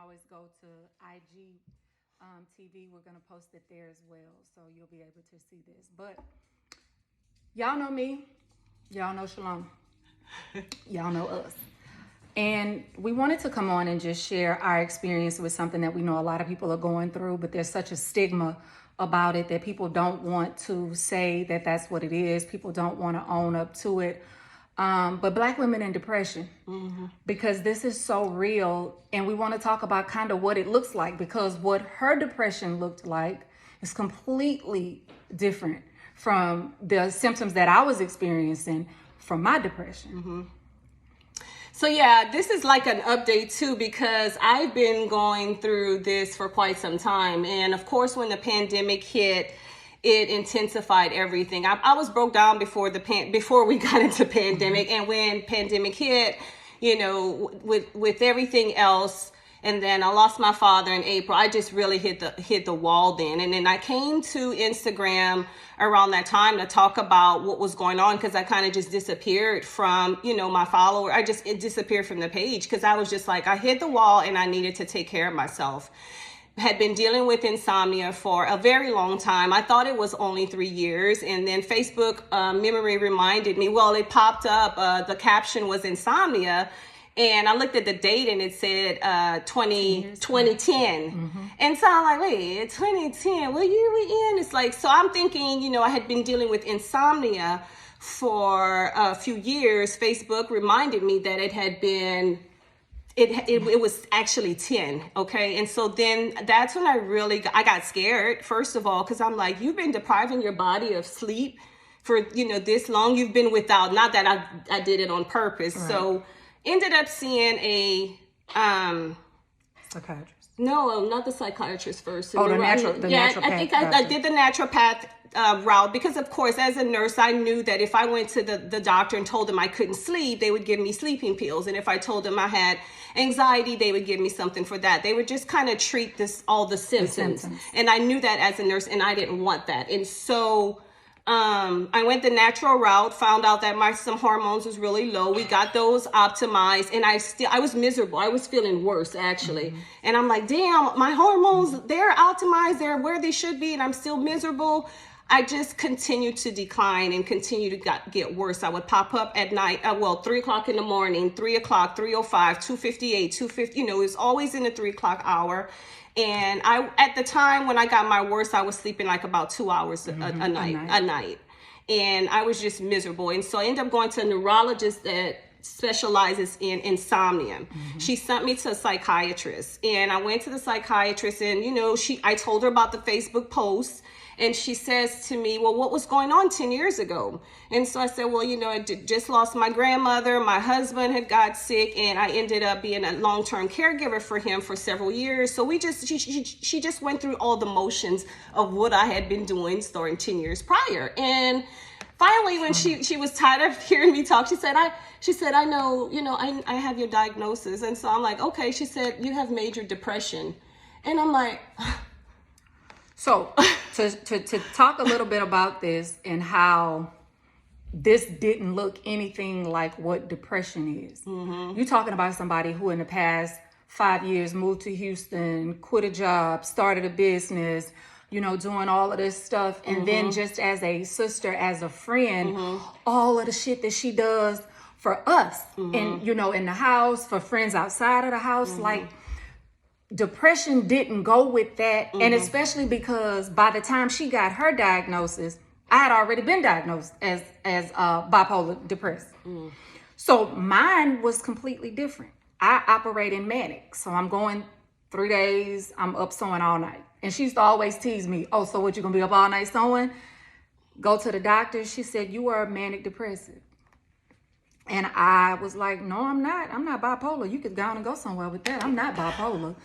always go to IG TV. We're going to post it there as well, so you'll be able to see this. But y'all know me. Y'all know Shalom. Y'all know us. And we wanted to come on and just share our experience with something that we know a lot of people are going through, but there's such a stigma about it that people don't want to say that that's what it is. People don't want to own up to it. But Black women in depression, because this is so real, and we want to talk about kind of what it looks like, because what her depression looked like is completely different from the symptoms that I was experiencing from my depression. So yeah, this is like an update too, because I've been going through this for quite some time. And of course, when the pandemic hit, it intensified everything. I was broke down before we got into pandemic, and when pandemic hit, you know, with everything else, and then I lost my father in April. I just really hit the wall then. And then I came to Instagram around that time to talk about what was going on, because I kind of just disappeared from, you know, my follower. It disappeared from the page because I was just like, I hit the wall and I needed to take care of myself. Had been dealing with insomnia for a very long time. I thought it was only 3 years. And then Facebook memory reminded me, well, it popped up. The caption was insomnia. And I looked at the date and it said 2010. And so I'm like, wait, 2010, what year we in? It's like, so I'm thinking, you know, I had been dealing with insomnia for a few years. Facebook reminded me that it had been, it was actually 10. Okay. And so then that's when I got scared, first of all, because I'm like, you've been depriving your body of sleep for, you know, this long. You've been without, not that I did it on purpose. Right. So ended up seeing a psychiatrist. No, not the psychiatrist first. Oh, naturopath. I think I did the naturopath route because, of course, as a nurse, I knew that if I went to the doctor and told them I couldn't sleep, they would give me sleeping pills. And if I told them I had anxiety, they would give me something for that. They would just kind of treat all the symptoms. And I knew that as a nurse, and I didn't want that. And so I went the natural route, found out that some hormones was really low. We got those optimized, and I was miserable. I was feeling worse, actually. And I'm like, damn, my hormones, they're optimized. They're where they should be, and I'm still miserable. I just continued to decline and continue to get worse. I would pop up at night, 3 o'clock in the morning, 3 o'clock, 3:05, 2:58, 2:50, you know, it was always in the 3 o'clock hour. And at the time when I got my worst, I was sleeping like about 2 hours a night. And I was just miserable. And so I ended up going to a neurologist that specializes in insomnia. She sent me to a psychiatrist, and I went to the psychiatrist, and, you know, I told her about the Facebook post. And she says to me, well, what was going on 10 years ago? And so I said, well, you know, I just lost my grandmother. My husband had got sick, and I ended up being a long-term caregiver for him for several years. So she just went through all the motions of what I had been doing starting 10 years prior. And finally, when she was tired of hearing me talk, she said, I know, you know, I have your diagnosis. And so I'm like, okay. She said, you have major depression. And I'm like... So to talk a little bit about this and how this didn't look anything like what depression is. You're talking about somebody who in the past 5 years moved to Houston, quit a job, started a business, you know, doing all of this stuff. And then just as a sister, as a friend, all of the shit that she does for us and, you know, in the house, for friends outside of the house, like, depression didn't go with that. And especially because by the time she got her diagnosis, I had already been diagnosed as bipolar depressed. So mine was completely different. I operate in manic. So I'm going 3 days, I'm up sewing all night. And she used to always tease me, oh, so what, you gonna be up all night sewing? Go to the doctor. She said, you are manic depressive. And I was like, no, I'm not. I'm not bipolar. You could go on and go somewhere with that. I'm not bipolar.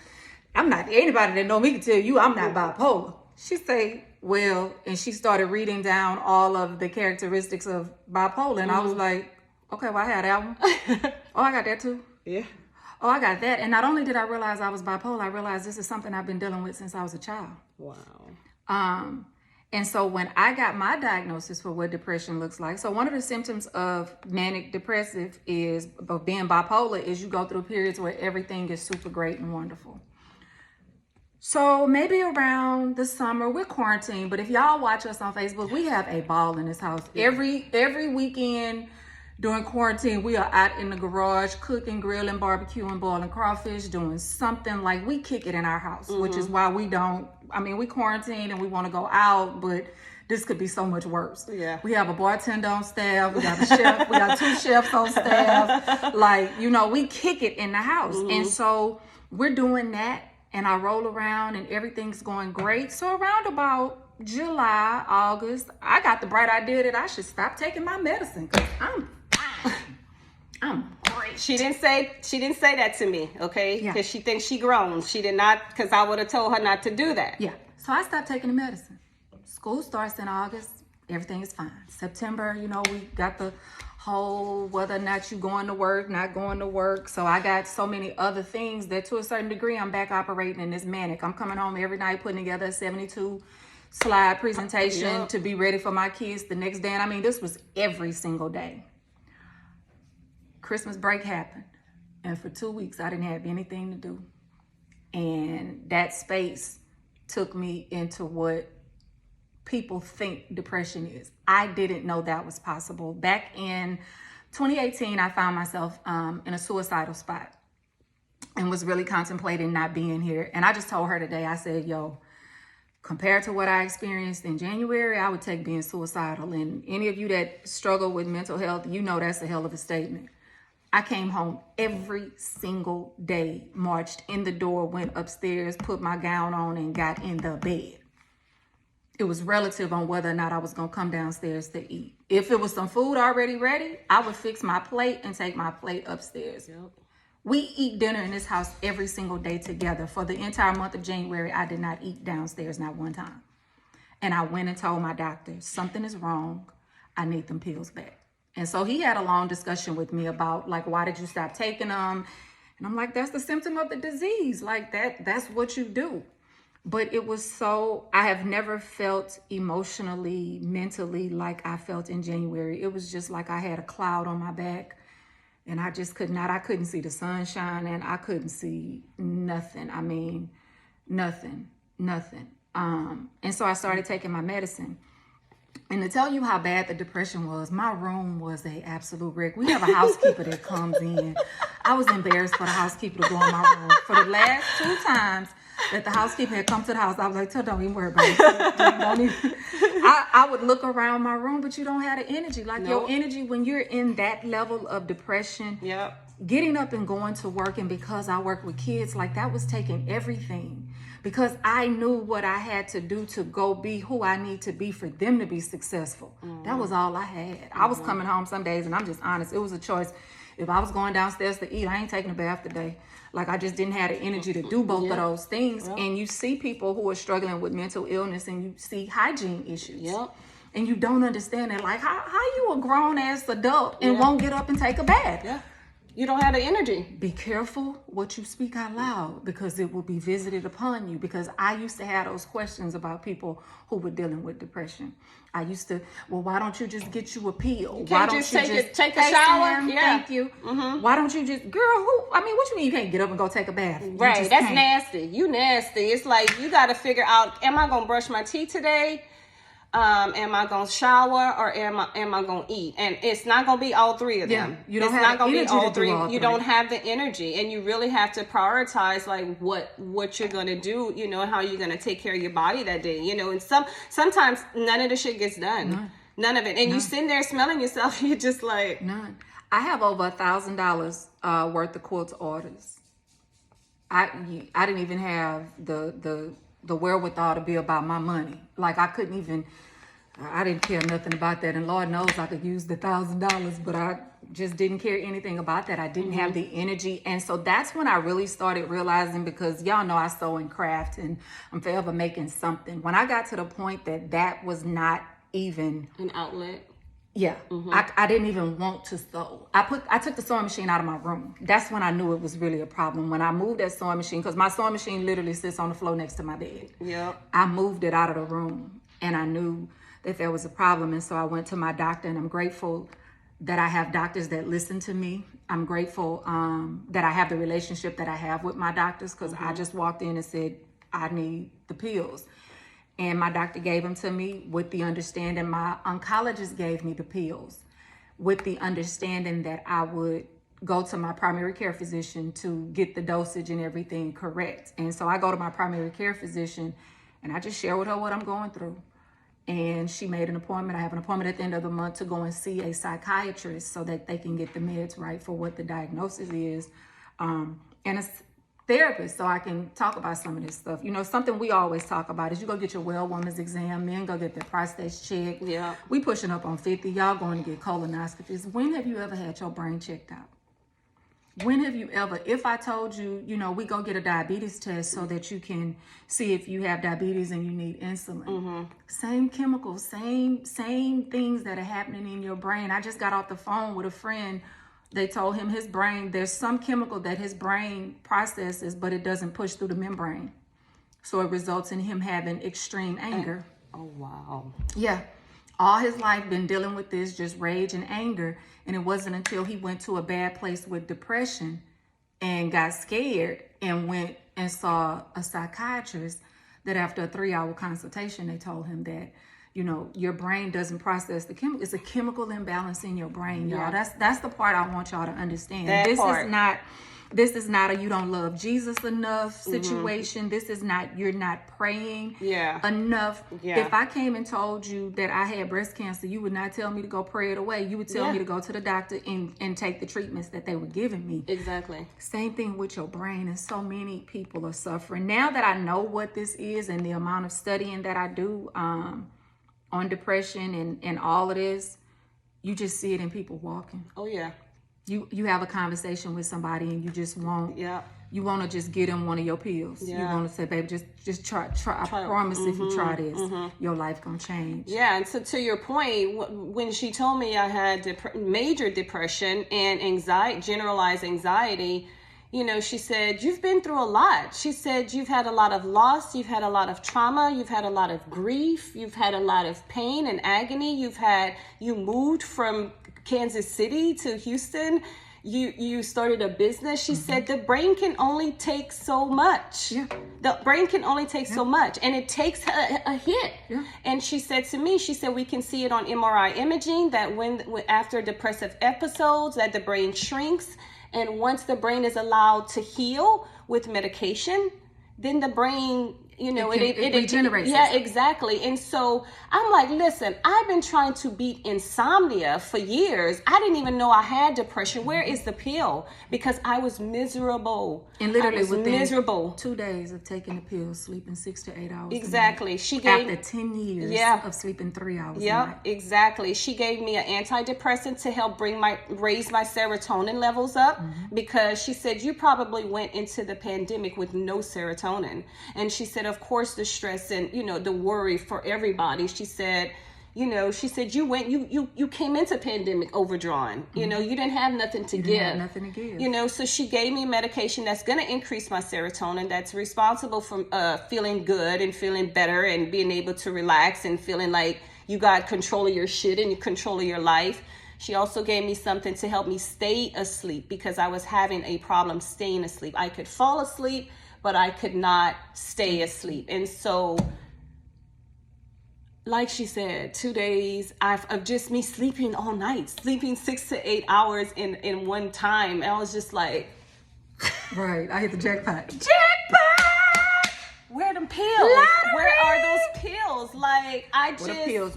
Anybody that know me can tell you I'm not bipolar. She said, well, and she started reading down all of the characteristics of bipolar. And I was like, okay, well, I had that one. Oh, I got that too. Yeah. Oh, I got that. And not only did I realize I was bipolar, I realized this is something I've been dealing with since I was a child. Wow. And so when I got my diagnosis for what depression looks like, so one of the symptoms of manic depressive of being bipolar is you go through periods where everything is super great and wonderful. So maybe around the summer, we're quarantined, but if y'all watch us on Facebook, we have a ball in this house. Every weekend during quarantine, we are out in the garage cooking, grilling, barbecuing, boiling crawfish, doing something. Like, we kick it in our house, which is why we quarantine and we want to go out, but this could be so much worse. Yeah. We have a bartender on staff, we got a chef, we got 2 chefs on staff. Like, we kick it in the house. And so we're doing that. And I roll around and everything's going great. So around about July, August, I got the bright idea that I should stop taking my medicine because I'm great. She didn't say that to me, okay? Yeah. Because she thinks she grown. She did not, because I would have told her not to do that. Yeah. So I stopped taking the medicine. School starts in August. Everything is fine. September, we got the whole whether or not you going to work, not going to work. So I got so many other things that to a certain degree, I'm back operating in this manic. I'm coming home every night, putting together a 72 slide presentation to be ready for my kids the next day. And this was every single day. Christmas break happened. And for 2 weeks, I didn't have anything to do. And that space took me into what people think depression is. I didn't know that was possible. Back in 2018, I found myself in a suicidal spot and was really contemplating not being here. And I just told her today, I said, compared to what I experienced in January, I would take being suicidal. And any of you that struggle with mental health, that's a hell of a statement. I came home every single day, marched in the door, went upstairs, put my gown on, and got in the bed. It was relative on whether or not I was going to come downstairs to eat. If it was some food already ready, I would fix my plate and take my plate upstairs. Yep. We eat dinner in this house every single day together. For the entire month of January, I did not eat downstairs, not one time. And I went and told my doctor, something is wrong. I need them pills back. And so he had a long discussion with me about, why did you stop taking them? And I'm like, that's the symptom of the disease. That's what you do. But it was I have never felt emotionally, mentally like I felt in January. It was just like I had a cloud on my back and I just I couldn't see the sunshine and I couldn't see nothing. Nothing. And so I started taking my medicine. And to tell you how bad the depression was, my room was an absolute wreck. We have a housekeeper that comes in. I was embarrassed for the housekeeper to go in my room. For the last 2 times that the housekeeper had come to the house, I was like, don't even worry about it. I would look around my room, but you don't have the energy. Your energy when you're in that level of depression, getting up and going to work, and because I work with kids, that was taking everything. Because I knew what I had to do to go be who I need to be for them to be successful. That was all I had. I was coming home some days, and I'm just honest, it was a choice. If I was going downstairs to eat, I ain't taking a bath today. I just didn't have the energy to do both of those things. And you see people who are struggling with mental illness, and you see hygiene issues. And you don't understand it. How you a grown ass adult and won't get up and take a bath? You don't have the energy. Be careful what you speak out loud, because it will be visited upon you. Because I used to have those questions about people who were dealing with depression. I used to, why don't you just get you a pill? Why don't you just take a shower? Thank you. Why don't you just, girl, what you mean you can't get up and go take a bath? Right, that's nasty. You nasty. It's you got to figure out, am I going to brush my teeth today? Am I going to shower, or am I going to eat? And it's not going to be all 3 of them. You don't have the energy to do all 3. You don't have the energy, and you really have to prioritize what you're going to do, and how you're going to take care of your body that day, and sometimes none of the shit gets done. None of it. And you sitting there smelling yourself, you're just like... None. I have over $1,000 worth of court orders. I didn't even have the wherewithal to be about my money. I didn't care nothing about that. And Lord knows I could use the $1,000, but I just didn't care anything about that. I didn't have the energy. And so that's when I really started realizing, because y'all know I sew and craft and I'm forever making something. When I got to the point that was not even an outlet. Yeah. I didn't even want to sew. I took the sewing machine out of my room. That's when I knew it was really a problem. When I moved that sewing machine, because my sewing machine literally sits on the floor next to my bed. I moved it out of the room, and I knew that there was a problem. And so I went to my doctor, and I'm grateful that I have doctors that listen to me. I'm grateful that I have the relationship that I have with my doctors, because I just walked in and said, I need the pills. And my doctor gave them to me with the understanding, my oncologist gave me the pills with the understanding that I would go to my primary care physician to get the dosage and everything correct. And so I go to my primary care physician and I just share with her what I'm going through. And she made an appointment. I have an appointment at the end of the month to go and see a psychiatrist so that they can get the meds right for what the diagnosis is. And a therapist, so I can talk about some of this stuff. You know, something we always talk about is you go get your well woman's exam, men go get their prostates checked. Yeah. We pushing up on 50. Y'all going to get colonoscopies. When have you ever had your brain checked out? When have you ever, if I told you, you know, we go get a diabetes test so that you can see if you have diabetes and you need insulin. Same chemicals, same things that are happening in your brain. I just got off the phone with a friend. They told him his brain, there's some chemical that his brain processes, but it doesn't push through the membrane. So it results in him having extreme anger. Oh, wow. Yeah. All his life been dealing with this, just rage and anger. And it wasn't until he went to a bad place with depression and got scared and went and saw a psychiatrist that after a 3-hour consultation, they told him that, you know, your brain doesn't process the chemical. It's a chemical imbalance in your brain, y'all. That's the part I want y'all to understand. This is not a you don't love Jesus enough situation. This is not you're not praying enough. If I came and told you that I had breast cancer, you would not tell me to go pray it away. You would tell me to go to the doctor and take the treatments that they were giving me. Exactly. Same thing with your brain, and so many people are suffering. Now that I know what this is and the amount of studying that I do on depression and all of this, you just see it in people walking. Oh, yeah. You have a conversation with somebody and you just want you want to just get them one of your pills. You want to say, baby, just try. I promise if you try this, your life gonna change. Yeah, and so to your point, when she told me I had major depression and anxiety, generalized anxiety, you know, she said, you've been through a lot. She said, you've had a lot of loss, you've had a lot of trauma, you've had a lot of grief, you've had a lot of pain and agony, you moved from Kansas City to Houston, you started a business. She said the brain can only take so much. The brain can only take so much, and it takes a hit. And she said to me, she said we can see it on MRI imaging that when after depressive episodes that the brain shrinks, and once the brain is allowed to heal with medication, then the brain, you know, it regenerates. Yeah, exactly. And so I'm like, listen, I've been trying to beat insomnia for years. I didn't even know I had depression. Where is the pill? Because I was miserable. And literally within 2 days of taking the pill, sleeping 6 to 8 hours. Exactly. She gave after 10 years of sleeping 3 hours. Yeah, exactly. She gave me an antidepressant to help raise my serotonin levels up, because she said you probably went into the pandemic with no serotonin. And she said, of course, the stress and, you know, the worry for everybody. She said, you know, you came into pandemic overdrawn. You know, you didn't have nothing to give. You know, so she gave me medication that's going to increase my serotonin, that's responsible for feeling good and feeling better and being able to relax and feeling like you got control of your shit and control of your life. She also gave me something to help me stay asleep, because I was having a problem staying asleep. I could fall asleep, but I could not stay asleep. And so, like she said, 2 days of just me sleeping all night, sleeping 6 to 8 hours in one time. And I was just like, right, I hit the jackpot. Where are them pills? Lottery! Where are those pills? Like, Where the pills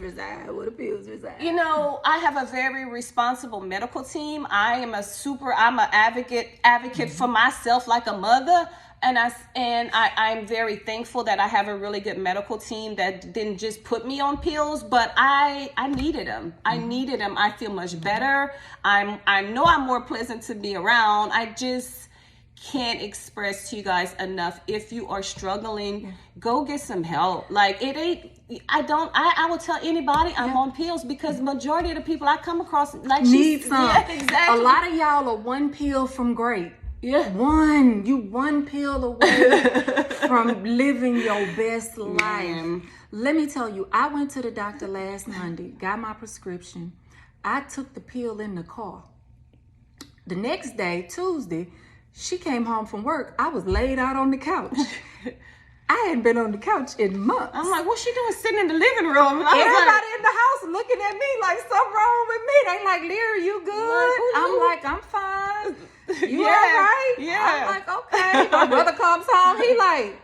reside? You know, I have a very responsible medical team. I'm an advocate for myself, like a mother. And I'm very thankful that I have a really good medical team that didn't just put me on pills, but I needed them. I needed them. I feel much better. I know I'm more pleasant to be around. I just can't express to you guys enough. If you are struggling, go get some help. Like, I will tell anybody I'm on pills, because majority of the people I come across need some. Yeah, exactly. A lot of y'all are one pill from great. One pill away from living your best life. Let me tell you, I went to the doctor last Monday, got my prescription. I took the pill in the car. The next day, Tuesday, she came home from work. I was laid out on the couch. I hadn't been on the couch in months. I'm like, what's she doing sitting in the living room? And Everybody in the house looking at me like something wrong with me. They like, Leri, you good? I'm like, I'm fine. You all right? Yeah. I'm like, okay. My brother comes home. He like,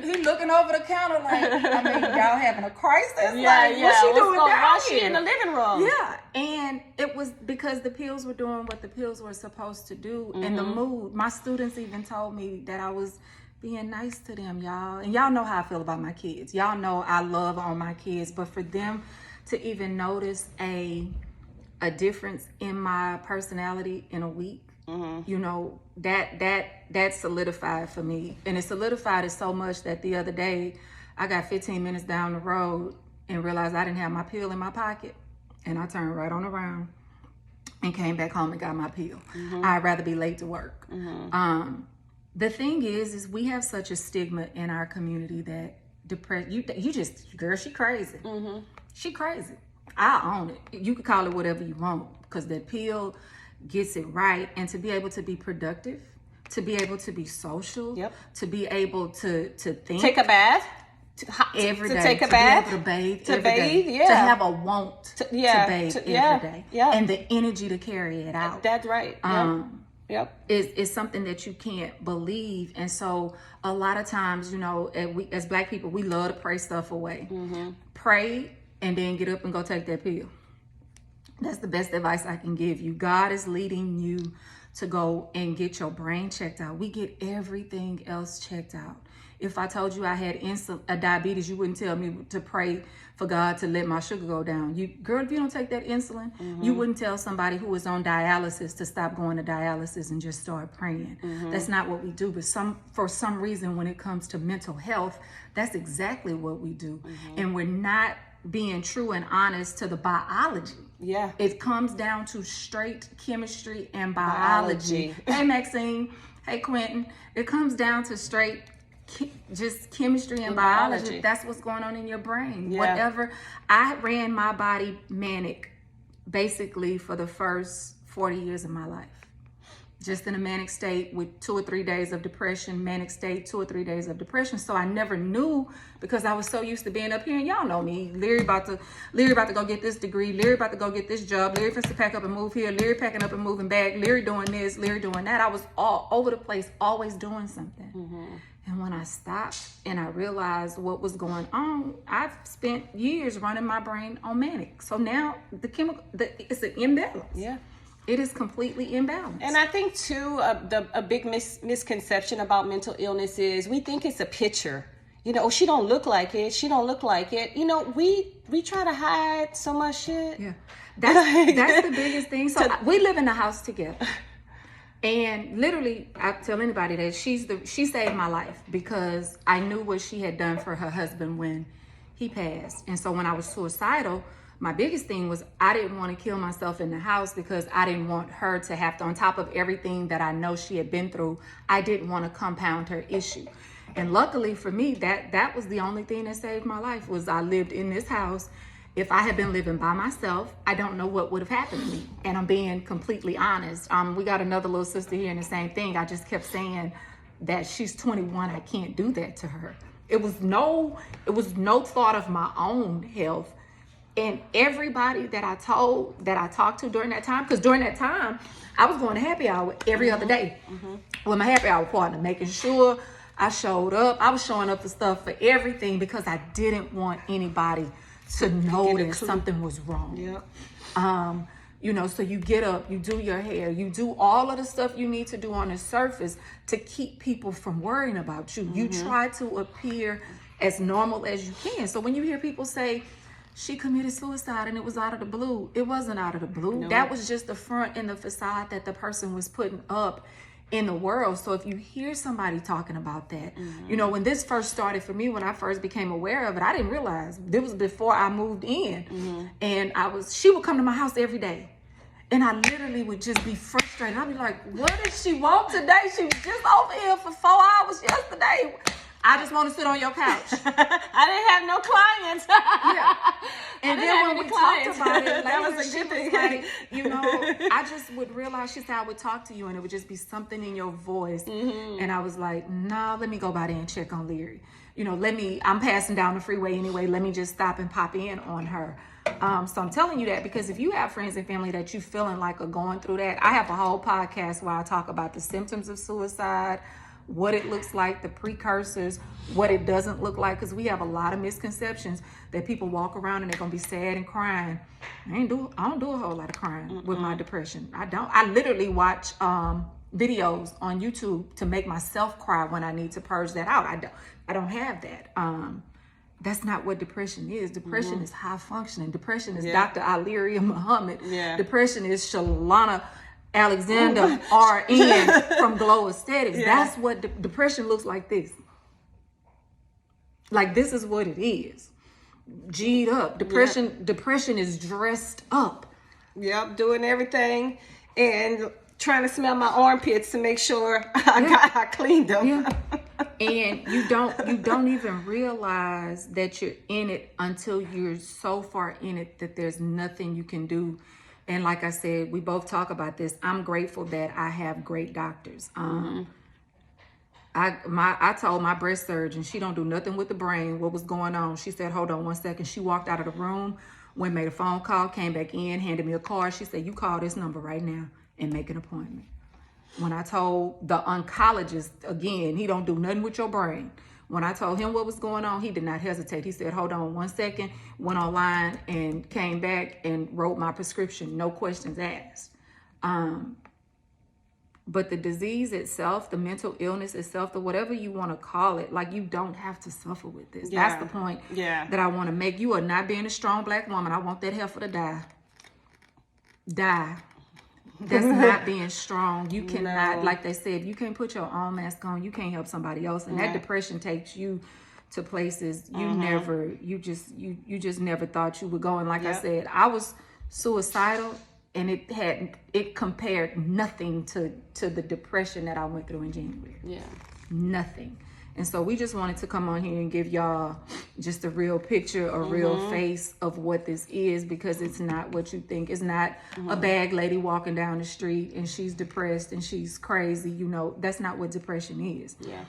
he looking over the counter like, I mean, y'all having a crisis? Like, what's she doing down here? She in the living room. Yeah. And it was because the pills were doing what the pills were supposed to do. And the mood. My students even told me that I was being nice to them, y'all. And y'all know how I feel about my kids. Y'all know I love on my kids. But for them to even notice a difference in my personality in a week, you know, that solidified for me. And it solidified it so much that the other day I got 15 minutes down the road and realized I didn't have my pill in my pocket. And I turned right on around and came back home and got my pill. I'd rather be late to work. The thing is we have such a stigma in our community that you just, girl, she crazy. She crazy. I own it. You can call it whatever you want because the pill gets it right. And to be able to be productive, to be able to be social, to be able to think. Take a bath. Every day. To take a bath. To be able to bathe to every bathe, day. yeah. To have a want to bathe every day. Yeah. And the energy to carry it out. That's right. Is something that you can't believe. And so a lot of times, you know, as Black people, we love to pray stuff away. Pray and then get up and go take that pill. That's the best advice I can give you. God is leading you to go and get your brain checked out. We get everything else checked out. If I told you I had diabetes, you wouldn't tell me to pray for God to let my sugar go down. Girl, if you don't take that insulin, you wouldn't tell somebody who is on dialysis to stop going to dialysis and just start praying. That's not what we do. But for some reason, when it comes to mental health, that's exactly what we do. And we're not being true and honest to the biology. Yeah. It comes down to straight chemistry and biology. Hey, Maxine. Hey, Quentin. It comes down to straight just chemistry and biology. That's what's going on in your brain. Whatever. I ran my body manic basically for the first 40 years of my life. Just in a manic state with 2 or 3 days of depression, manic state, 2 or 3 days of depression. So I never knew because I was so used to being up here. And y'all know me. Leri about to go get this degree. Leri about to go get this job. Leri supposed to pack up and move here. Leri packing up and moving back. Leri doing this. Leri doing that. I was all over the place, always doing something. And when I stopped and I realized what was going on, I've spent years running my brain on manic. So now it's an imbalance. Yeah. It is completely imbalanced. And I think too, a big misconception about mental illness is we think it's a picture. You know, she don't look like it. She don't look like it. You know, we try to hide so much shit. Yeah, that's the biggest thing. So we live in the house together, and literally, I tell anybody that she saved my life because I knew what she had done for her husband when he passed. And so when I was suicidal, my biggest thing was I didn't want to kill myself in the house because I didn't want her to have to, on top of everything that I know she had been through, I didn't want to compound her issue. And luckily for me, that was the only thing that saved my life was I lived in this house. If I had been living by myself, I don't know what would have happened to me. And I'm being completely honest. We got another little sister here and the same thing. I just kept saying that she's 21. I can't do that to her. It was no thought of my own health. And everybody that I talked to during that time, because during that time, I was going to happy hour every other day with my happy hour partner, making sure I showed up. I was showing up for stuff for everything because I didn't want anybody to notice something was wrong. Yeah. You know, so you get up, you do your hair, you do all of the stuff you need to do on the surface to keep people from worrying about you. You try to appear as normal as you can. So when you hear people say, she committed suicide and it was out of the blue. It wasn't out of the blue. No. That was just the front and the facade that the person was putting up in the world. So if you hear somebody talking about that, you know, when this first started for me, when I first became aware of it, I didn't realize it was before I moved in. And she would come to my house every day. And I literally would just be frustrated. I'd be like, what did she want today? She was just over here for 4 hours yesterday. I just want to sit on your couch. I didn't have no clients. Yeah. And then when we clients. talked about it later, That was a good thing. like, I just would realize, she said I would talk to you and it would just be something in your voice. And I was like, nah, let me go by there and check on Leri. I'm passing down the freeway anyway. Let me just stop and pop in on her. So I'm telling you that because if you have friends and family that you feeling like are going through that, I have a whole podcast where I talk about the symptoms of suicide, what it looks like, the precursors, what it doesn't look like, because we have a lot of misconceptions that people walk around and they're gonna be sad and crying. I don't do a whole lot of crying with my depression. I literally watch videos on YouTube to make myself cry when I need to purge that out. I don't have that. That's not what depression is. Depression is high functioning. Depression is Dr. Irileria Muhammad. Depression is Shalana Alexander RN from Glow Aesthetics. That's what depression looks like. This is what it is. G'd up. Depression is dressed up. Yep, doing everything and trying to smell my armpits to make sure I cleaned them. Yeah. And you don't even realize that you're in it until you're so far in it that there's nothing you can do. And like I said, we both talk about this. I'm grateful that I have great doctors. I told my breast surgeon, she don't do nothing with the brain, what was going on. She said, hold on 1 second. She walked out of the room, went, made a phone call, came back in, handed me a card. She said, you call this number right now and make an appointment. When I told the oncologist, again, he don't do nothing with your brain. When I told him what was going on, he did not hesitate. He said, hold on 1 second, went online and came back and wrote my prescription, no questions asked. But the disease itself, the mental illness itself, the whatever you want to call it, like, you don't have to suffer with this. That's the point that I want to make. You are not being a strong Black woman. I want that heifer to die. That's not being strong. You cannot, like they said, you can't put your own mask on. You can't help somebody else. And that depression takes you to places you just never thought you would go. And like I said, I was suicidal, and it compared nothing to the depression that I went through in January. Yeah. Nothing. And so we just wanted to come on here and give y'all just a real picture, a real face of what this is, because it's not what you think. It's not a bag lady walking down the street and she's depressed and she's crazy. That's not what depression is. Yeah.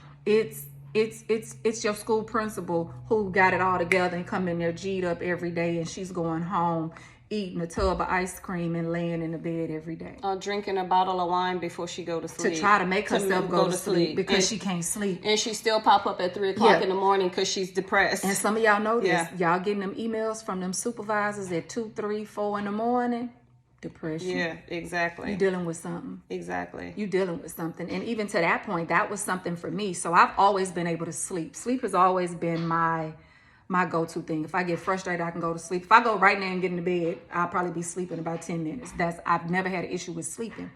It's your school principal who got it all together and come in there G'd up every day, and she's going home eating a tub of ice cream and laying in the bed every day. Drinking a bottle of wine before she go to sleep. To try to make herself go to sleep because she can't sleep. And she still pop up at 3 o'clock in the morning because she's depressed. And some of y'all know this. Y'all getting them emails from them supervisors at 2, 3, 4 in the morning. Depression. Yeah, exactly. You're dealing with something. Exactly. You're dealing with something. And even to that point, that was something for me. So I've always been able to sleep. Sleep has always been my go-to thing. If I get frustrated, I can go to sleep. If I go right now and get into bed, I'll probably be sleeping about 10 minutes. I've never had an issue with sleeping.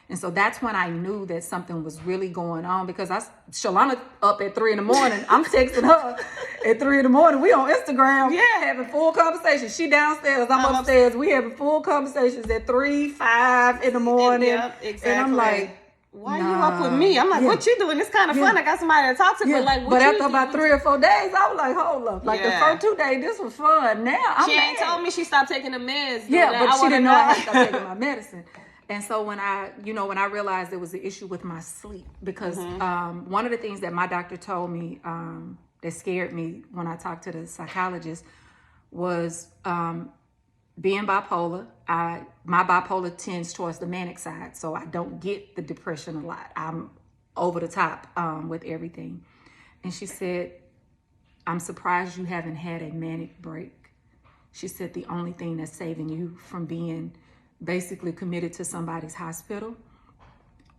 And so that's when I knew that something was really going on, because Shalana up at 3 in the morning. I'm texting her at 3 in the morning. We on Instagram having full conversations. She downstairs, I'm upstairs. We having full conversations at 3, 5 in the morning. Yep, exactly. And I'm like, why you up with me? I'm like, what you doing? It's kind of fun. I got somebody to talk to, but like, what after about 3 or 4 days, I was like, hold up. Like the first 2 days, this was fun. Now she ain't told me she stopped taking the meds. Yeah, but she didn't know I had stopped taking my medicine. And so when I realized there was an issue with my sleep, because one of the things that my doctor told me that scared me when I talked to the psychologist was being bipolar. My bipolar tends towards the manic side, so I don't get the depression a lot. I'm over the top with everything. And she said, I'm surprised you haven't had a manic break. She said the only thing that's saving you from being basically committed to somebody's hospital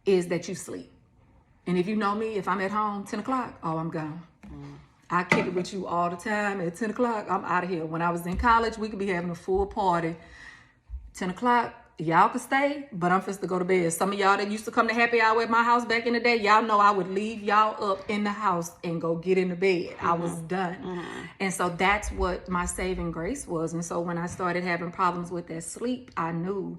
is that you sleep. And if you know me, if I'm at home 10 o'clock, I'm gone. I kick it with you all the time. At 10 o'clock, I'm out of here. When I was in college, we could be having a full party. 10 o'clock, y'all could stay, but I'm supposed to go to bed. Some of y'all that used to come to happy hour at my house back in the day, y'all know I would leave y'all up in the house and go get in the bed. I was done. And so that's what my saving grace was. And so when I started having problems with that sleep, I knew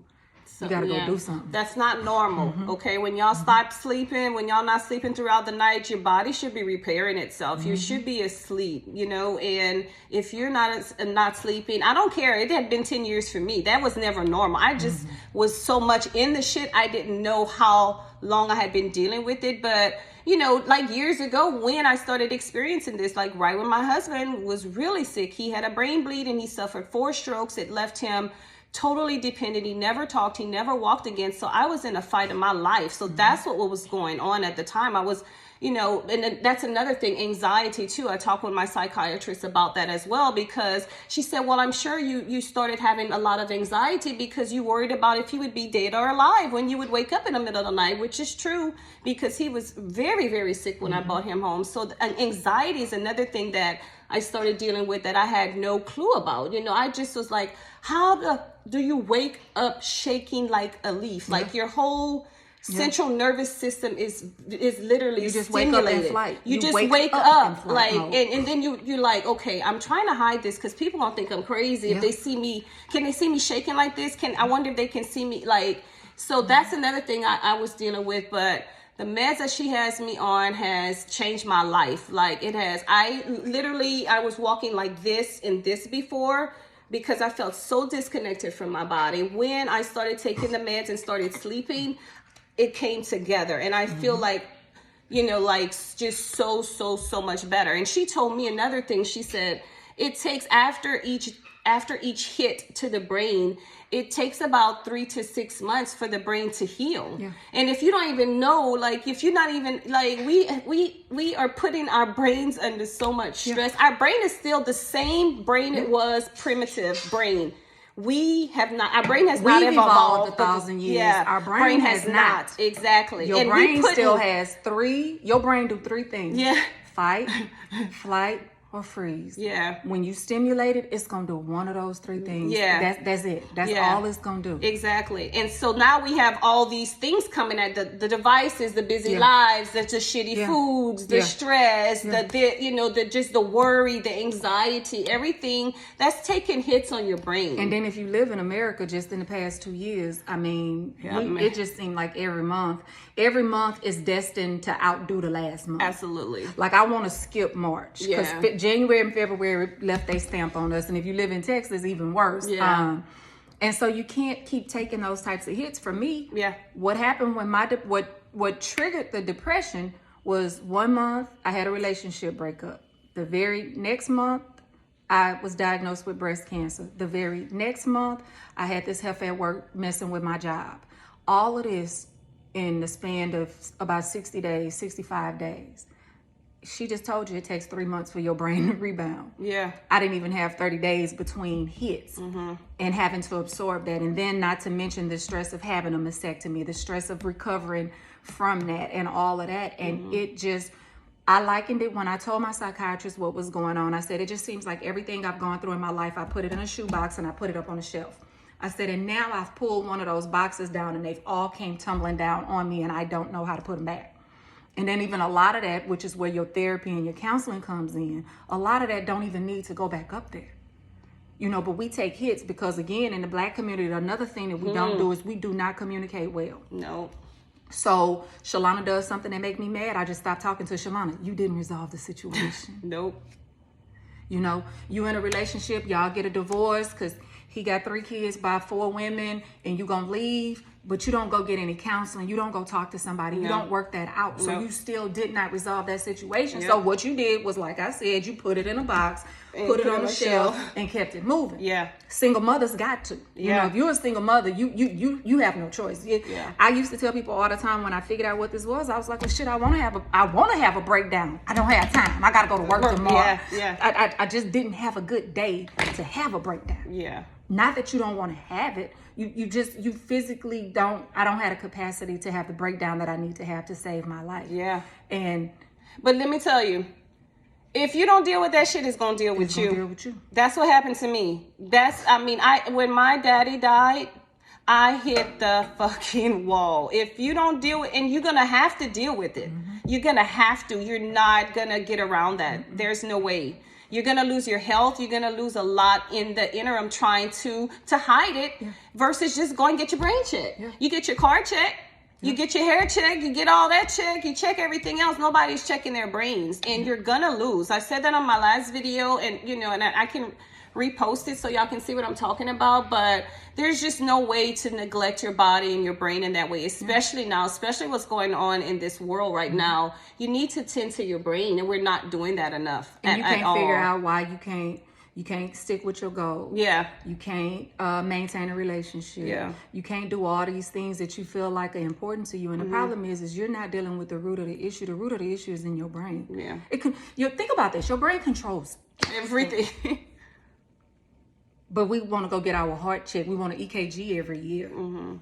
You got to go do something. That's not normal, okay? When y'all stop sleeping, when y'all not sleeping throughout the night, your body should be repairing itself. You should be asleep, you know? And if you're not sleeping, I don't care. It had been 10 years for me. That was never normal. I just was so much in the shit, I didn't know how long I had been dealing with it. But, you know, like years ago when I started experiencing this, like right when my husband was really sick, he had a brain bleed and he suffered 4 strokes. It left him totally dependent. He never talked. He never walked again. So I was in a fight of my life. So that's what was going on at the time. I was, you know, and that's another thing, anxiety too. I talked with my psychiatrist about that as well, because she said, well, I'm sure you started having a lot of anxiety because you worried about if he would be dead or alive when you would wake up in the middle of the night, which is true because he was very, very sick when I brought him home. So anxiety is another thing that I started dealing with that I had no clue about. You know, I just was like, how do you wake up shaking like a leaf? Like your whole central nervous system is literally you just stimulated. Wake up in flight. You just wake up like, mode. and then you're like, okay, I'm trying to hide this because people gonna think I'm crazy if they see me. Can they see me shaking like this? I wonder if they can see me like. So that's another thing I was dealing with, but. The meds that she has me on has changed my life. Like it has. I was walking like this and this before because I felt so disconnected from my body. When I started taking the meds and started sleeping, it came together. And I feel like, you know, like just so much better. And she told me another thing. She said, it takes after each hit to the brain, it takes about 3 to 6 months for the brain to heal. Yeah. And if you don't even know, like if you're not even like we are putting our brains under so much stress. Our brain is still the same brain it was, primitive brain. Our brain has not evolved 1,000 years. Yeah, Our brain has not. Exactly. Your brain still has 3. Your brain do 3 things. Yeah. Fight, flight, or freeze. Yeah. When you stimulate it, it's gonna do one of those 3 things. Yeah. That's it. That's all it's gonna do. Exactly. And so now we have all these things coming at the devices, the busy lives, the shitty foods, the stress, the worry, the anxiety, everything that's taking hits on your brain. And then if you live in America, just in the past 2 years, I mean, it just seemed like every month is destined to outdo the last month. Absolutely. Like I want to skip March because January and February left their stamp on us, and if you live in Texas, even worse. Yeah. And so you can't keep taking those types of hits. For me, what happened when what triggered the depression was 1 month I had a relationship breakup. The very next month I was diagnosed with breast cancer. The very next month I had this heifer at work messing with my job. All of this in the span of about 60 days, 65 days. She just told you it takes 3 months for your brain to rebound. Yeah. I didn't even have 30 days between hits and having to absorb that. And then not to mention the stress of having a mastectomy, the stress of recovering from that and all of that. And I likened it when I told my psychiatrist what was going on. I said, it just seems like everything I've gone through in my life, I put it in a shoebox and I put it up on a shelf. I said, and now I've pulled one of those boxes down and they've all came tumbling down on me and I don't know how to put them back. And then even a lot of that, which is where your therapy and your counseling comes in, a lot of that don't even need to go back up there. You know, but we take hits because, again, in the Black community, another thing that we don't do is we do not communicate well. No. So Shalana does something that make me mad. I just stop talking to Shalana. You didn't resolve the situation. Nope. You know, you in a relationship, y'all get a divorce because he got 3 kids by 4 women and you gonna leave, but you don't go get any counseling. You don't go talk to somebody. You don't work that out. So you still did not resolve that situation. So what you did was, like I said, you put it in a box, put it on the shelf, and kept it moving. Yeah. Single mothers got to. You know, if you're a single mother, you have no choice. I used to tell people all the time when I figured out what this was, I was like, well, shit, I want to have a breakdown. I don't have time. I got to go to work tomorrow. I just didn't have a good day to have a breakdown. Yeah. Not that you don't want to have it. You physically don't. I don't have the capacity to have the breakdown that I need to have to save my life. Yeah. But let me tell you, if you don't deal with that shit, it's gonna deal with you. That's what happened to me. When my daddy died, I hit the fucking wall. If you don't deal with, and you're gonna have to deal with it. You're gonna have to. You're not gonna get around that. There's no way. You're going to lose your health. You're going to lose a lot in the interim trying to hide it versus just go and get your brain checked. You get your car checked. You get your hair checked, you get all that checked, you check everything else. Nobody's checking their brains, and you're gonna lose. I said that on my last video, and and I can repost it so y'all can see what I'm talking about, but there's just no way to neglect your body and your brain in that way, especially now, especially what's going on in this world right now. You need to tend to your brain, and we're not doing that enough and you can't figure out why you can't stick with your goals. Yeah. You can't maintain a relationship. Yeah. You can't do all these things that you feel like are important to you. And the problem is you're not dealing with the root of the issue. The root of the issue is in your brain. Yeah. Think about this. Your brain controls everything. But we want to go get our heart checked. We want an EKG every year. You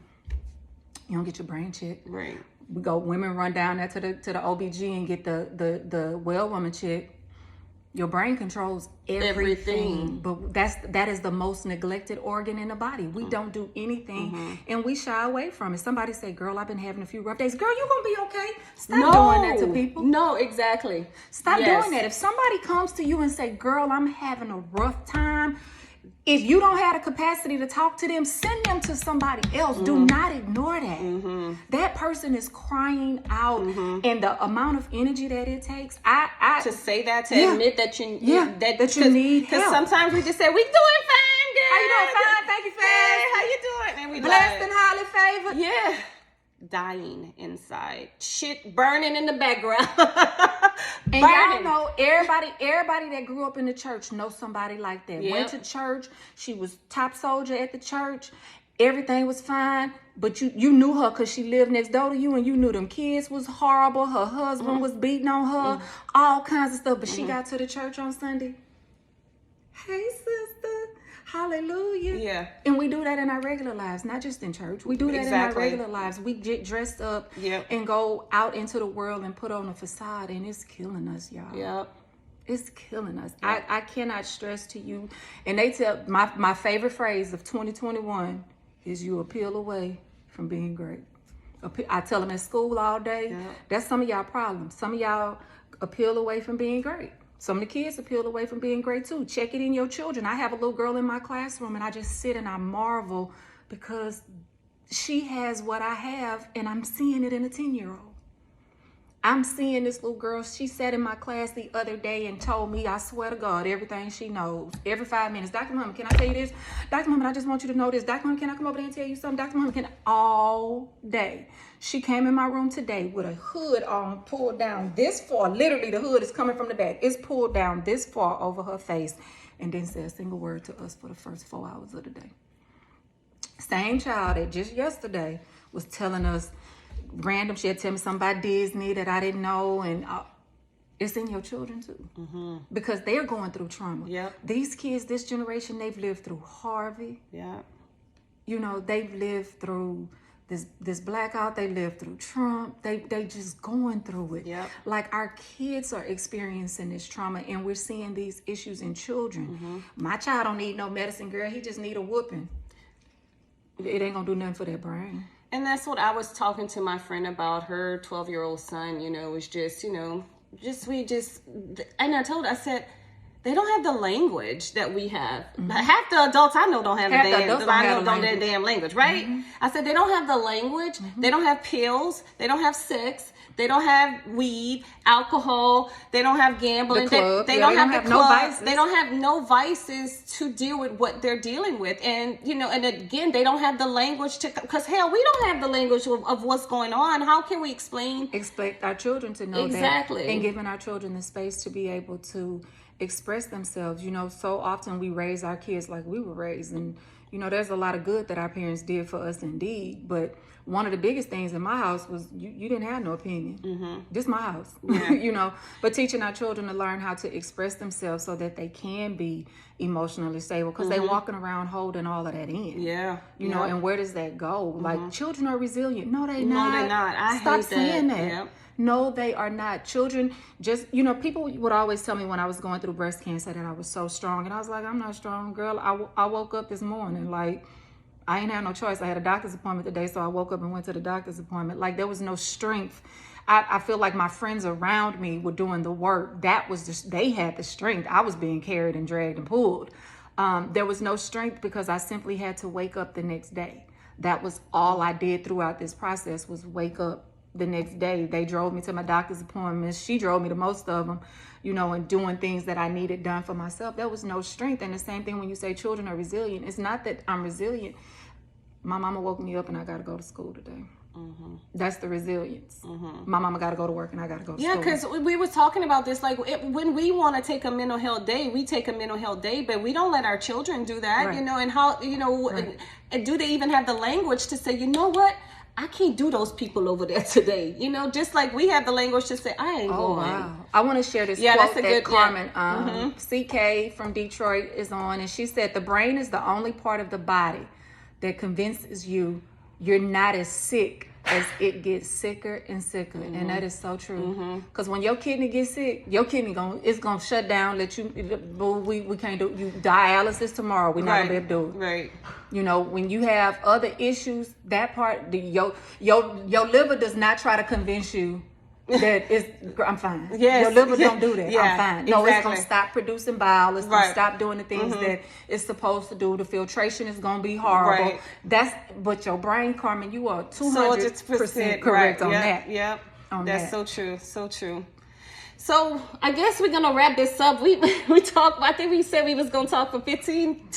don't get your brain checked. Right. Women run down there to the OBG and get the well woman check. Your brain controls everything. But that is the most neglected organ in the body. We don't do anything, and we shy away from it. Somebody say, girl, I've been having a few rough days. Girl, you gonna be okay. Stop doing that to people. No, exactly. Stop doing that. If somebody comes to you and say, girl, I'm having a rough time, if you don't have the capacity to talk to them, send them to somebody else. Do not ignore that. That person is crying out, and the amount of energy that it takes. To say that, to admit that you you need help. Because sometimes we just say, we doing fine, girl. How you doing? Fine, thank you, Hey, how you doing? And we blessed and highly favored. Yeah. Dying inside, shit burning in the background. And y'all know everybody that grew up in the church knows somebody like that. Went to church, she was top soldier at the church, everything was fine, but you knew her because she lived next door to you, and you knew them kids was horrible, her husband was beating on her, all kinds of stuff, but she got to the church on Sunday. Hey, sister. Hallelujah. Yeah. And we do that in our regular lives, not just in church. We do that in our regular lives. We get dressed up and go out into the world and put on a facade, and it's killing us, y'all. Yep. It's killing us. Yep. I cannot stress to you. And they tell my favorite phrase of 2021 is you appeal away from being great. I tell them in school all day. Yep. That's some of y'all problems. Some of y'all appeal away from being great. Some of the kids appeal away from being great too. Check it in your children. I have a little girl in my classroom, and I just sit and I marvel because she has what I have, and I'm seeing it in a 10-year-old. I'm seeing this little girl. She sat in my class the other day and told me, I swear to God, everything she knows. Every 5 minutes, Dr. Muhammad, can I tell you this? Dr. Muhammad, I just want you to know this. Dr. Muhammad, can I come over there and tell you something? Dr. Muhammad, all day. She came in my room today with a hood on, pulled down this far. Literally, the hood is coming from the back. It's pulled down this far over her face, and didn't say a single word to us for the first 4 hours of the day. Same child that just yesterday was telling us random shit, tell me something about Disney that I didn't know, and it's in your children too, because they're going through trauma. Yep. These kids, this generation, they've lived through Harvey. Yeah. They've lived through this blackout. They lived through Trump. They just going through it. Yep. Like our kids are experiencing this trauma, and we're seeing these issues in children. My child don't need no medicine, girl. He just need a whooping. It ain't gonna do nothing for their brain. And that's what I was talking to my friend about. Her 12-year-old son, was just, and I told her, I said, they don't have the language that we have. Half the adults I know don't have the damn language, right? I said, they don't have the language. They don't have pills. They don't have sex. They don't have weed, alcohol. They don't have gambling. They don't have the clubs. No vices. They don't have no vices to deal with what they're dealing with. And, and again, they don't have the language because hell, we don't have the language of what's going on. How can we expect our children to know exactly that, and giving our children the space to be able to express themselves? So often we raise our kids like we were raised, and there's a lot of good that our parents did for us indeed, but one of the biggest things in my house was you didn't have no opinion. This is my house. Yeah. But teaching our children to learn how to express themselves so that they can be emotionally stable, because they walking around holding all of that in. And where does that go? Like, children are resilient. No, they're not. No, they're not. Stop saying that. Yep. No, they are not. Children just, people would always tell me when I was going through breast cancer that I was so strong. And I was like, I'm not strong, girl. I woke up this morning, like, I ain't had no choice. I had a doctor's appointment today, so I woke up and went to the doctor's appointment. Like, there was no strength. I feel like my friends around me were doing the work. That was just, they had the strength. I was being carried and dragged and pulled. There was no strength because I simply had to wake up the next day. That was all I did throughout this process, was wake up the next day. They drove me to my doctor's appointments. She drove me to most of them, you know, and doing things that I needed done for myself. There was no strength. And the same thing when you say children are resilient. It's not that I'm resilient. My mama woke me up and I got to go to school today. That's the resilience. My mama got to go to work and I got to go to school. Yeah, because we were talking about this, like when we want to take a mental health day, we take a mental health day, but we don't let our children do that, Right. you know, and how, you know, and do they even have the language to say, you know what? I can't do those people over there today. You know, just like we have the language to say, I ain't going. Wow. I want to share this Yeah, quote that's a that good- Carmen, yeah. CK from Detroit is on, and she said, the brain is the only part of the body that convinces you you're not as sick as it gets sicker and sicker. And that is so true. Because when your kidney gets sick, your kidney it's gonna shut down, let you, we can't do, you dialysis tomorrow, we're not gonna be able to do it. Right. You know, when you have other issues, that part, your liver does not try to convince you that I'm fine. Yes. Your liver don't do that. Yeah, I'm fine. No, it's exactly. gonna stop producing bile. It's gonna Right. stop doing the things that it's supposed to do. The filtration is gonna be horrible. Right. But your brain, Carmen, you are 200% 200% correct on Yep, that. Yep. On That's that. so true. So true. So I guess we're gonna wrap this up. We talked. I think we said we was gonna talk for 15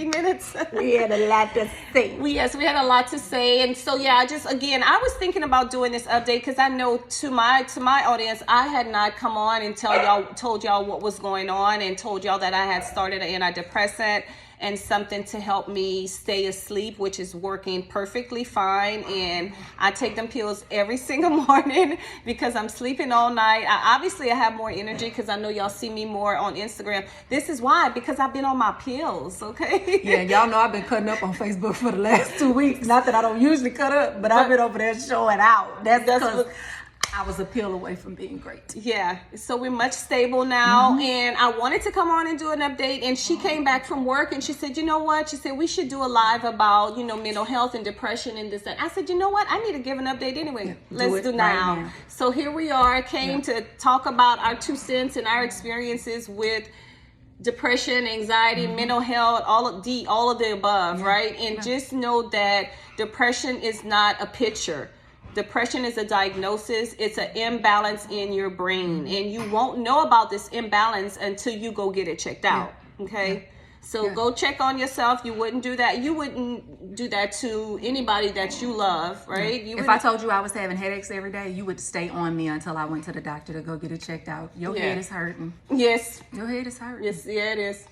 minutes. We had a lot to say. We had a lot to say, and so yeah, I was thinking about doing this update because I know to my audience, I had not come on and told y'all what was going on and told y'all that I had started an antidepressant and something to help me stay asleep, which is working perfectly fine. And I take them pills every single morning because I'm sleeping all night. I have more energy because I know y'all see me more on Instagram. This is why, because I've been on my pills, okay? Yeah, y'all know I've been cutting up on Facebook for the last 2 weeks. Not that I don't usually cut up, but I've been over there showing out. That's because I was a pill away from being great. Yeah, so we're much stable now, and I wanted to come on and do an update, and she came back from work, and she said, you know what? She said, we should do a live about, you know, mental health and depression and this, that. I said, you know what? I need to give an update anyway. Let's do now. Now. So here we are, came to talk about our 2 cents and our experiences with depression, anxiety, mental health, all of the above, right? And just know that depression is not a picture. Depression is a diagnosis. It's an imbalance in your brain, and you won't know about this imbalance until you go get it checked out. Okay, so go check on yourself. You wouldn't do that. You wouldn't do that to anybody that you love, right? You If I told you I was having headaches every day, you would stay on me until I went to the doctor to go get it checked out. Your head is hurting. Yes, Your head is hurting. yes, yeah, it is.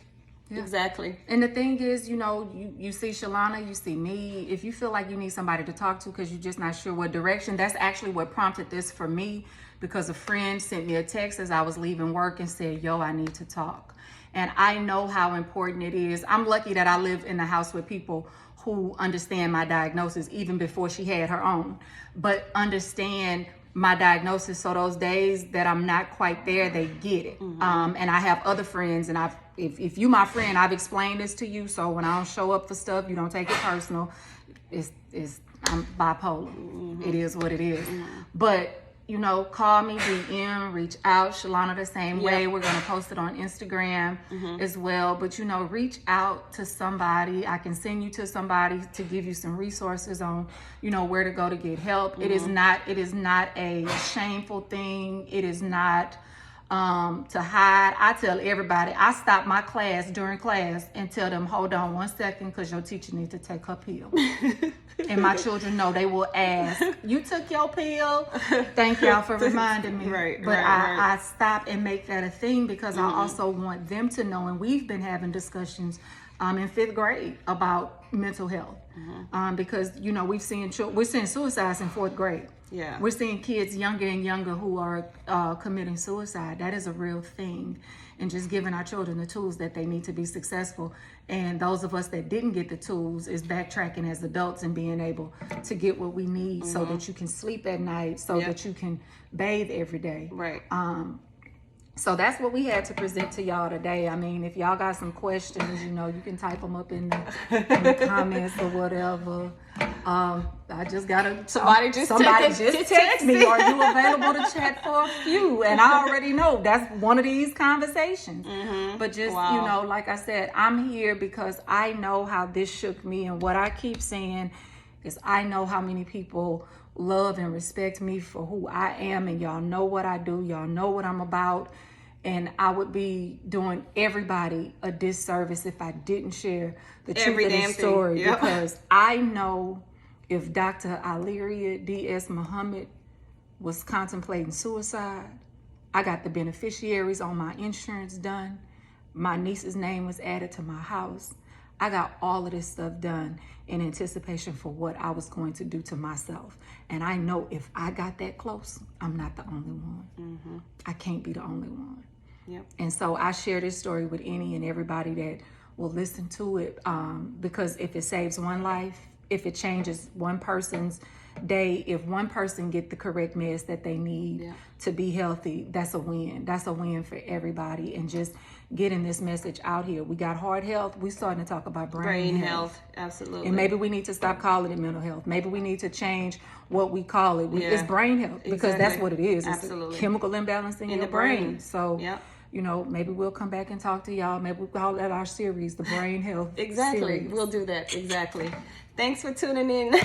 Yeah. Exactly. And the thing is, you know, you see Shalana, you see me. If you feel like you need somebody to talk to because you're just not sure what direction, that's actually what prompted this for me, because a friend sent me a text as I was leaving work and said, yo, I need to talk. And I know how important it is. I'm lucky that I live in the house with people who understand my diagnosis even before she had her own, but understand my diagnosis. So those days that I'm not quite there, they get it. And I have other friends, and if you my friend, I've explained this to you. So when I don't show up for stuff, you don't take it personal. I'm bipolar. It is what it is. But you know, call me, DM, reach out. Shalana the same way. We're going to post it on Instagram as well. But, you know, reach out to somebody. I can send you to somebody to give you some resources on, you know, where to go to get help. It is not a shameful thing. It is not to hide. I tell everybody, I stop my class during class and tell them, hold on 1 second, because your teacher needs to take her pill. And my children know, they will ask, you took your pill? Thank y'all for reminding me. But I stop and make that a thing because I also want them to know, and we've been having discussions in 5th grade about mental health. Because, you know, we're seeing suicides in 4th grade. Yeah. We're seeing kids younger and younger who are committing suicide. That is a real thing. And just giving our children the tools that they need to be successful. And those of us that didn't get the tools is backtracking as adults and being able to get what we need so that you can sleep at night, so that you can bathe every day. Right. So that's what we had to present to y'all today. I mean, if y'all got some questions, you know, you can type them up in the comments or whatever. I just gotta. Somebody just text me. Are you available to chat for a few? And I already know that's one of these conversations. But just like I said, I'm here because I know how this shook me, and what I keep saying is I know how many people love and respect me for who I am, and y'all know what I do. Y'all know what I'm about. And I would be doing everybody a disservice if I didn't share the truth of this story. Yep. Because I know if Dr. Irileria D.S. Muhammad was contemplating suicide, I got the beneficiaries on my insurance done. My niece's name was added to my house. I got all of this stuff done in anticipation for what I was going to do to myself. And I know if I got that close, I'm not the only one. I can't be the only one. Yep. And so I share this story with any and everybody that will listen to it, because if it saves one life, if it changes one person's day, if one person get the correct meds that they need to be healthy, that's a win. That's a win for everybody. And just getting this message out here. We got heart health. We starting to talk about brain health. Absolutely. And maybe we need to stop calling it mental health. Maybe we need to change what we call it. It's brain health, because that's what it is. Absolutely. It's a chemical imbalance in your brain. So maybe we'll come back and talk to y'all. Maybe we'll call that our series, the brain health series. We'll do that. Exactly. Thanks for tuning in.